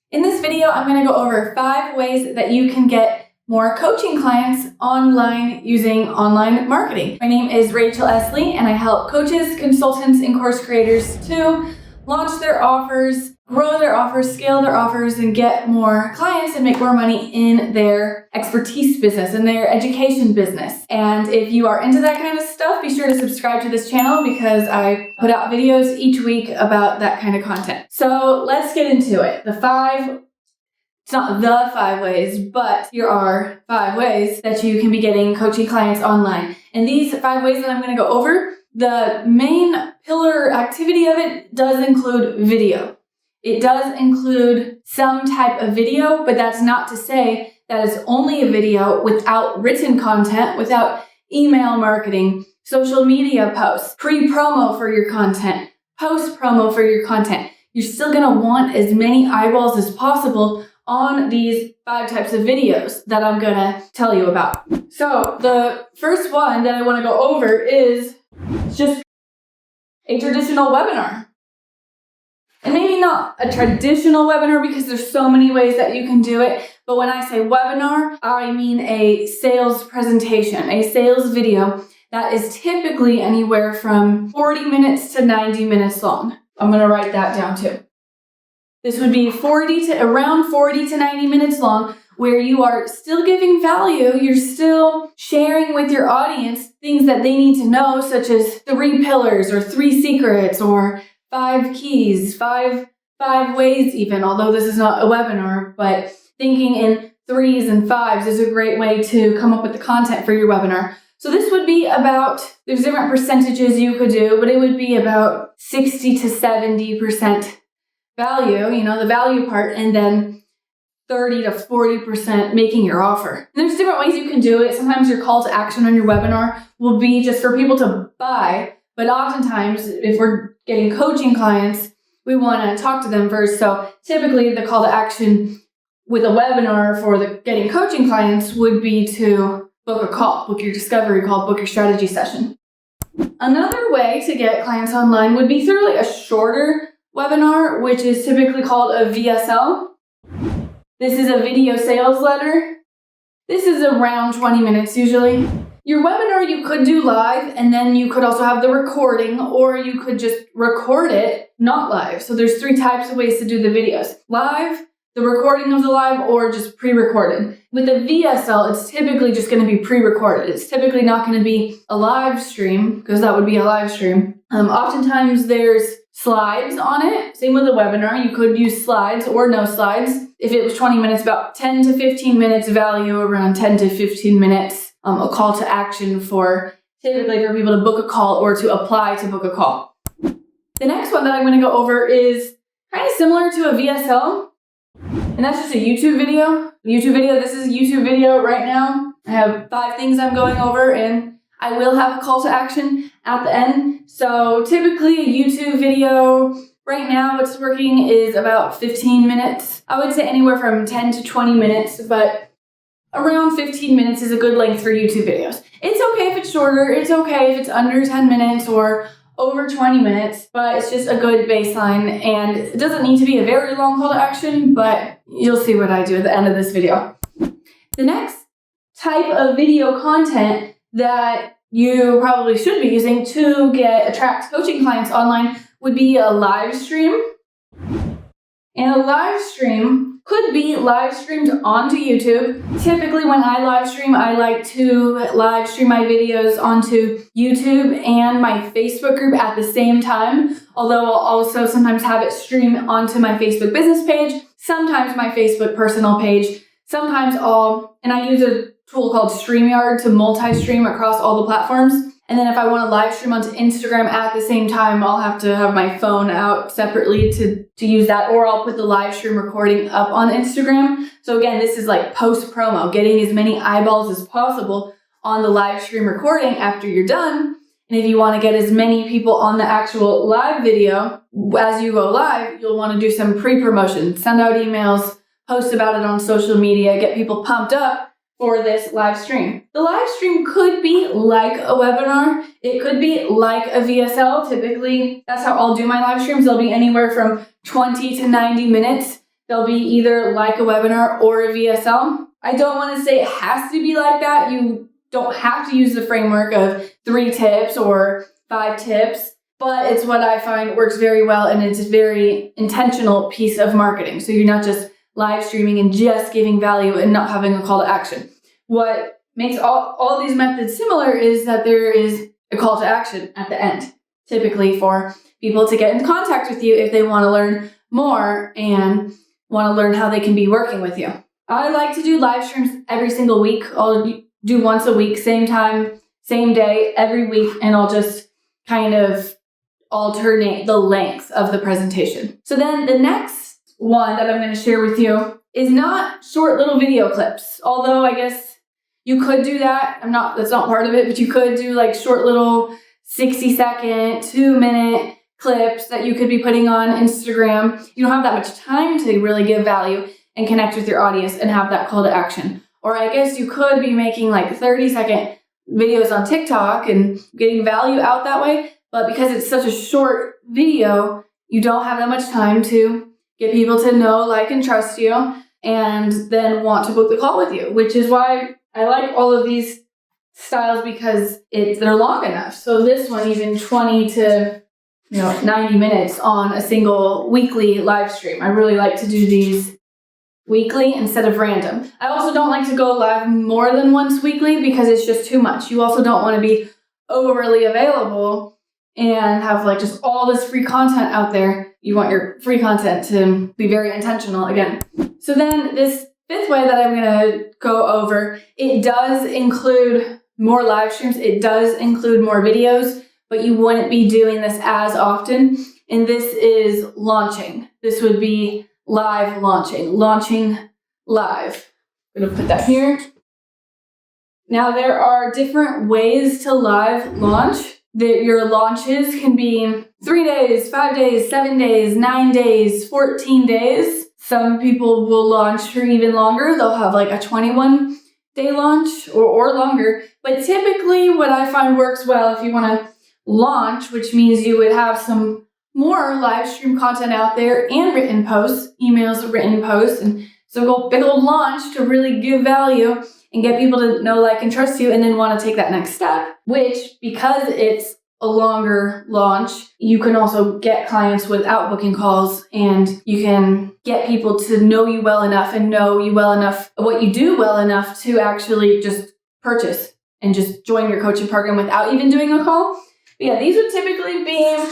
In this video, I'm going to go over 5 ways that you can get more coaching clients online using online marketing. My name is Rachel Esley, and I help coaches, consultants, and course creators to launch their offers, grow their offers, scale their offers, and get more clients and make more money in their expertise business, in their education business. And if you are into that kind of stuff, be sure to subscribe to this channel because I put out videos each week about that kind of content. So let's get into it. It's not the 5 ways, but here are 5 ways that you can be getting coaching clients online. And these 5 ways that I'm going to go over, the main pillar activity of it does include video. It does include some type of video, but that's not to say that it's only a video without written content, without email marketing, social media posts, pre-promo for your content, post-promo for your content. You're still going to want as many eyeballs as possible on these 5 types of videos that I'm going to tell you about. So the first one that I want to go over is just a traditional webinar. And maybe not a traditional webinar because there's so many ways that you can do it. But when I say webinar, I mean a sales presentation, a sales video that is typically anywhere from 40 minutes to 90 minutes long. I'm going to write that down too. This would be around 40 to 90 minutes long, where you are still giving value, you're still sharing with your audience things that they need to know, such as 3 pillars or 3 secrets or 5 keys, 5 ways even, although this is not a webinar, but thinking in 3s and 5s is a great way to come up with the content for your webinar. So this would be about, there's different percentages you could do, but it would be about 60 to 70% value, the value part, and then 30 to 40% making your offer. And there's different ways you can do it. Sometimes your call to action on your webinar will be just for people to buy, but oftentimes if we're getting coaching clients, we want to talk to them first. So typically the call to action with a webinar for the getting coaching clients would be to book a call, book your discovery call, book your strategy session. Another way to get clients online would be through a shorter webinar, which is typically called a VSL. This is a video sales letter. This is around 20 minutes usually. Your webinar you could do live, and then you could also have the recording, or you could just record it, not live. So there's 3 types of ways to do the videos. Live, the recording of the live, or just pre-recorded. With the VSL, it's typically just going to be pre-recorded. It's typically not going to be a live stream, because that would be a live stream. Oftentimes there's slides on it. Same with a webinar. You could use slides or no slides. If it was 20 minutes, about 10 to 15 minutes value, around 10 to 15 minutes, a call to action typically for people to book a call or to apply to book a call. The next one that I'm going to go over is kind of similar to a VSL, and that's just a YouTube video. This is a YouTube video right now. I have 5 things I'm going over, and I will have a call to action at the end. So typically a YouTube video right now, what's working is about 15 minutes. I would say anywhere from 10 to 20 minutes, but around 15 minutes is a good length for YouTube videos. It's okay if it's shorter. It's okay if it's under 10 minutes or over 20 minutes, but it's just a good baseline, and it doesn't need to be a very long call to action, but you'll see what I do at the end of this video. The next type of video content that you probably should be using to attract coaching clients online would be a live stream. And a live stream could be live streamed onto YouTube. Typically when I live stream, I like to live stream my videos onto YouTube and my Facebook group at the same time, although I'll also sometimes have it stream onto my Facebook business page, sometimes my Facebook personal page, and I use a tool called StreamYard to multi-stream across all the platforms. And then if I want to live stream onto Instagram at the same time, I'll have to have my phone out separately to use that, or I'll put the live stream recording up on Instagram. So again, this is like post-promo, getting as many eyeballs as possible on the live stream recording after you're done. And if you want to get as many people on the actual live video as you go live, you'll want to do some pre-promotion, send out emails, post about it on social media, get people pumped up for this live stream. The live stream could be like a webinar. It could be like a VSL. Typically, that's how I'll do my live streams. They'll be anywhere from 20 to 90 minutes. They'll be either like a webinar or a VSL. I don't want to say it has to be like that. You don't have to use the framework of 3 tips or 5 tips, but it's what I find works very well, and it's a very intentional piece of marketing. So you're not just live streaming and just giving value and not having a call to action. What makes all these methods similar is that there is a call to action at the end, typically for people to get in contact with you if they want to learn more and want to learn how they can be working with you. I like to do live streams every single week. I'll do once a week, same time, same day, every week, and I'll just kind of alternate the length of the presentation. So then the next one that I'm going to share with you is not short little video clips, although I guess you could do that. That's not part of it, but you could do like short little 60-second, 2-minute clips that you could be putting on Instagram. You don't have that much time to really give value and connect with your audience and have that call to action. Or I guess you could be making like 30-second videos on TikTok and getting value out that way. But because it's such a short video, you don't have that much time to get people to know, like, and trust you, and then want to book the call with you, which is why I like all of these styles, because they're long enough. So this one, even 20 to 90 minutes on a single weekly live stream. I really like to do these weekly instead of random. I also don't like to go live more than once weekly because it's just too much. You also don't want to be overly available and have like just all this free content out there. You want your free content to be very intentional again. So then this 5th way that I'm going to go over, it does include more live streams. It does include more videos, but you wouldn't be doing this as often. And this is launching. This would be live launching live. I'm going to put that here. Now there are different ways to live launch. Your launches can be 3 days, 5 days, 7 days, 9 days, 14 days. Some people will launch for even longer. They'll have like a 21-day launch or longer. But typically what I find works well if you want to launch, which means you would have some more live stream content out there and written posts, emails, written posts, and so big old launch to really give value and get people to know, like, and trust you, and then want to take that next step, which, because it's a longer launch, you can also get clients without booking calls, and you can get people to know you well enough and know you well enough, what you do well enough to actually just purchase and just join your coaching program without even doing a call. But yeah, these would typically be,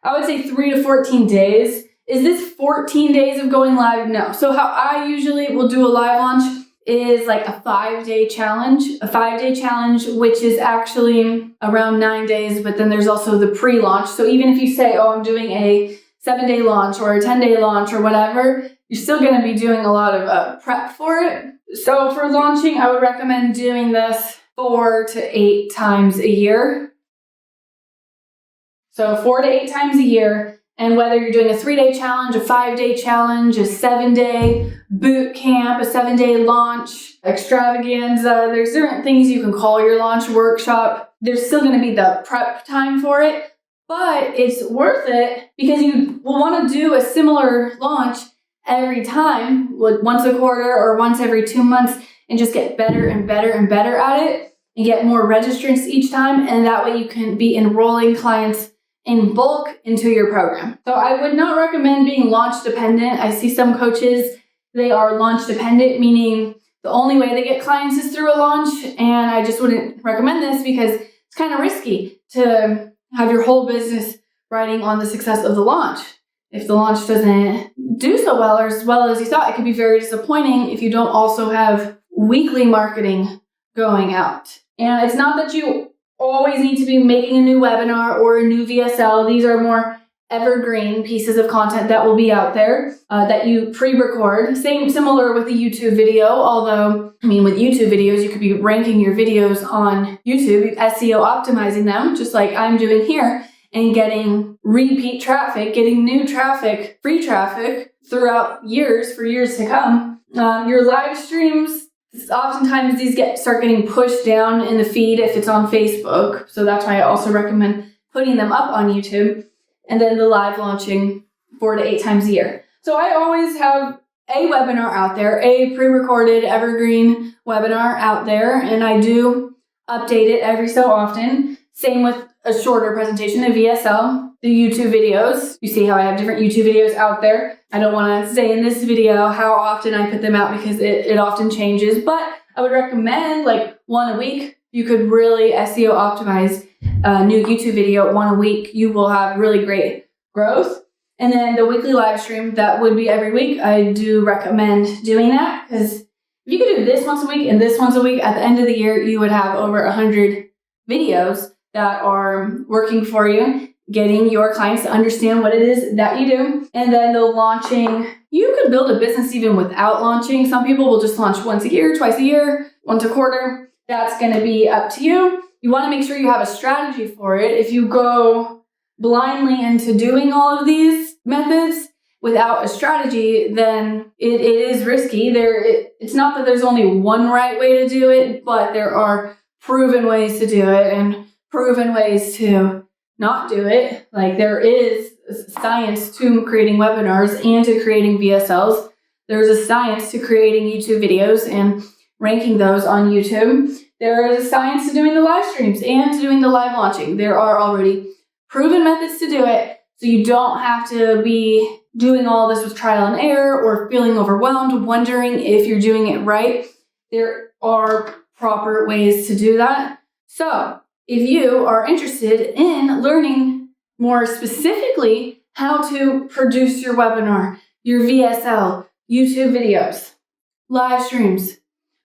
I would say 3 to 14 days. Is this 14 days of going live? No. So how I usually will do a live launch is like a 5-day challenge. A 5-day challenge, which is actually around 9 days, but then there's also the pre-launch. So even if you say, oh, I'm doing a 7-day launch or a 10-day launch or whatever, you're still going to be doing a lot of prep for it. So for launching, I would recommend doing this 4 to 8 times a year. So 4 to 8 times a year. And whether you're doing a 3-day challenge, a 5-day challenge, a 7-day boot camp, a 7-day launch, extravaganza, there's different things you can call your launch workshop. There's still going to be the prep time for it, but it's worth it because you will want to do a similar launch every time, like once a quarter or once every 2 months, and just get better and better and better at it and get more registrants each time. And that way you can be enrolling clients in bulk into your program. So I would not recommend being launch dependent. I see some coaches, they are launch dependent, meaning the only way they get clients is through a launch. And I just wouldn't recommend this because it's kind of risky to have your whole business riding on the success of the launch. If the launch doesn't do so well or as well as you thought, it could be very disappointing if you don't also have weekly marketing going out. And it's not that you always need to be making a new webinar or a new VSL. These are more evergreen pieces of content that will be out there that you pre-record. Similar with a YouTube video, although, with YouTube videos, you could be ranking your videos on YouTube, SEO optimizing them, just like I'm doing here, and getting repeat traffic, getting new traffic, free traffic throughout years, for years to come. Your live streams, oftentimes these start getting pushed down in the feed if it's on Facebook. So that's why I also recommend putting them up on YouTube. And then the live launching 4 to 8 times a year. So I always have a webinar out there, a pre-recorded evergreen webinar out there, and I do update it every so often. Same with a shorter presentation, a VSL, the YouTube videos. You see how I have different YouTube videos out there. I don't want to say in this video how often I put them out because it often changes, but I would recommend like one a week. You could really SEO optimize a new YouTube video one a week. You will have really great growth. And then the weekly live stream, that would be every week. I do recommend doing that because if you could do this once a week and this once a week, at the end of the year, you would have over 100 videos that are working for you, getting your clients to understand what it is that you do. And then the launching, you could build a business even without launching. Some people will just launch once a year, twice a year, once a quarter. That's going to be up to you. You want to make sure you have a strategy for it. If you go blindly into doing all of these methods without a strategy, then it is risky. It's not that there's only one right way to do it, but there are proven ways to do it and proven ways to not do it. Like there is science to creating webinars and to creating VSLs. There's a science to creating YouTube videos and ranking those on YouTube. There is a science to doing the live streams and to doing the live launching. There are already proven methods to do it, so you don't have to be doing all this with trial and error or feeling overwhelmed, wondering if you're doing it right. There are proper ways to do that. So if you are interested in learning more specifically how to produce your webinar, your VSL, YouTube videos, live streams,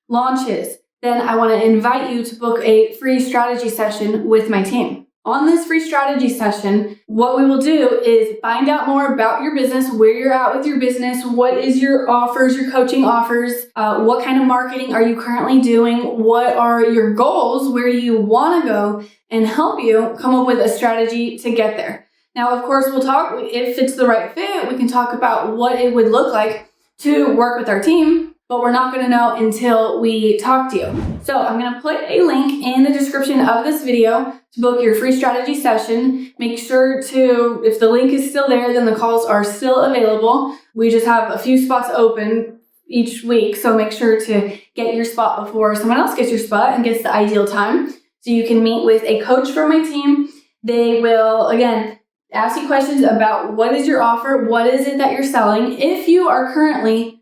launches, then I want to invite you to book a free strategy session with my team. On this free strategy session, what we will do is find out more about your business, where you're at with your business, what is your offers, your coaching offers, what kind of marketing are you currently doing, what are your goals, where you want to go, and help you come up with a strategy to get there. Now, of course, we'll talk, if it's the right fit, we can talk about what it would look like to work with our team, but we're not going to know until we talk to you. So I'm going to put a link in the description of this video to book your free strategy session. Make sure to, if the link is still there, then the calls are still available. We just have a few spots open each week, so make sure to get your spot before someone else gets your spot and gets the ideal time. So you can meet with a coach from my team. They will, again, ask you questions about what is your offer, what is it that you're selling. If you are currently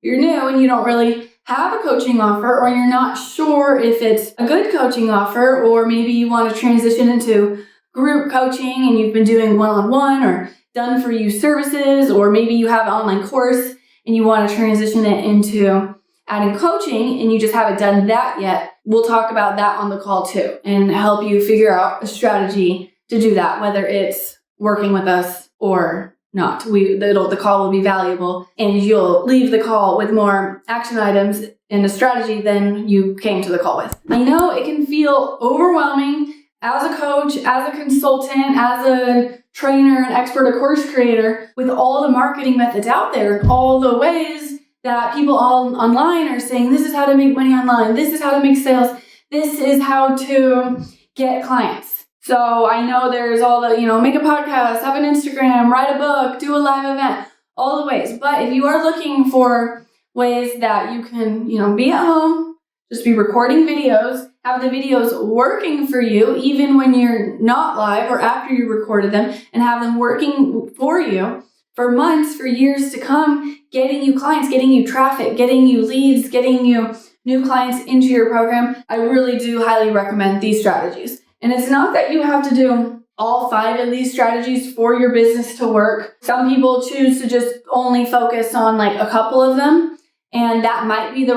you're new and you don't really have a coaching offer, or you're not sure if it's a good coaching offer, or maybe you want to transition into group coaching and you've been doing one-on-one or done for you services, or maybe you have an online course and you want to transition it into adding coaching and you just haven't done that yet, we'll talk about that on the call too and help you figure out a strategy to do that, whether it's working with us or not. The call will be valuable and you'll leave the call with more action items and a strategy than you came to the call with. I know it can feel overwhelming as a coach, as a consultant, as a trainer, an expert, a course creator, with all the marketing methods out there and all the ways that people all online are saying, this is how to make money online, this is how to make sales, this is how to get clients. So I know there's all the, make a podcast, have an Instagram, write a book, do a live event, all the ways. But if you are looking for ways that you can, be at home, just be recording videos, have the videos working for you, even when you're not live or after you recorded them, and have them working for you for months, for years to come, getting you clients, getting you traffic, getting you leads, getting you new clients into your program, I really do highly recommend these strategies. And it's not that you have to do all 5 of these strategies for your business to work. Some people choose to just only focus on like a couple of them, and that might be the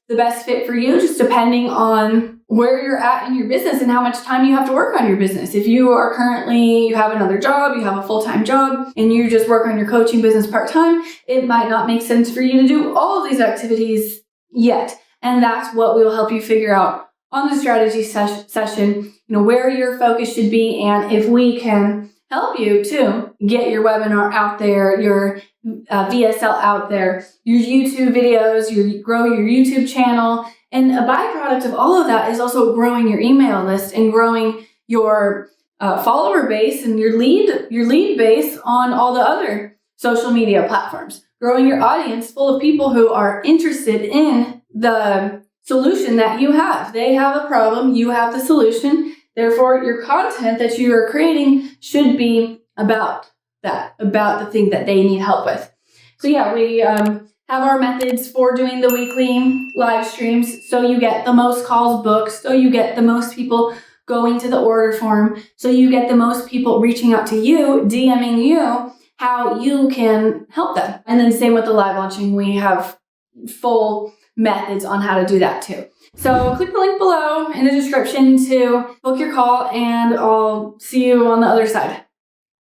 best fit for you, just depending on where you're at in your business and how much time you have to work on your business. If you have another job, you have a full-time job, and you just work on your coaching business part-time, it might not make sense for you to do all of these activities yet. And that's what we will help you figure out on the strategy session, where your focus should be, and if we can help you to get your webinar out there, your VSL out there, your YouTube videos, grow your YouTube channel. And a byproduct of all of that is also growing your email list and growing your follower base and your lead base on all the other social media platforms. Growing your audience full of people who are interested in the solution that you have. They have a problem, you have the solution. Therefore, your content that you are creating should be about that, about the thing that they need help with. So yeah, we have our methods for doing the weekly live streams. So you get the most calls booked, so you get the most people going to the order form, so you get the most people reaching out to you, DMing you, how you can help them. And then same with the live launching, we have full methods on how to do that too. So click the link below in the description to book your call, and I'll see you on the other side.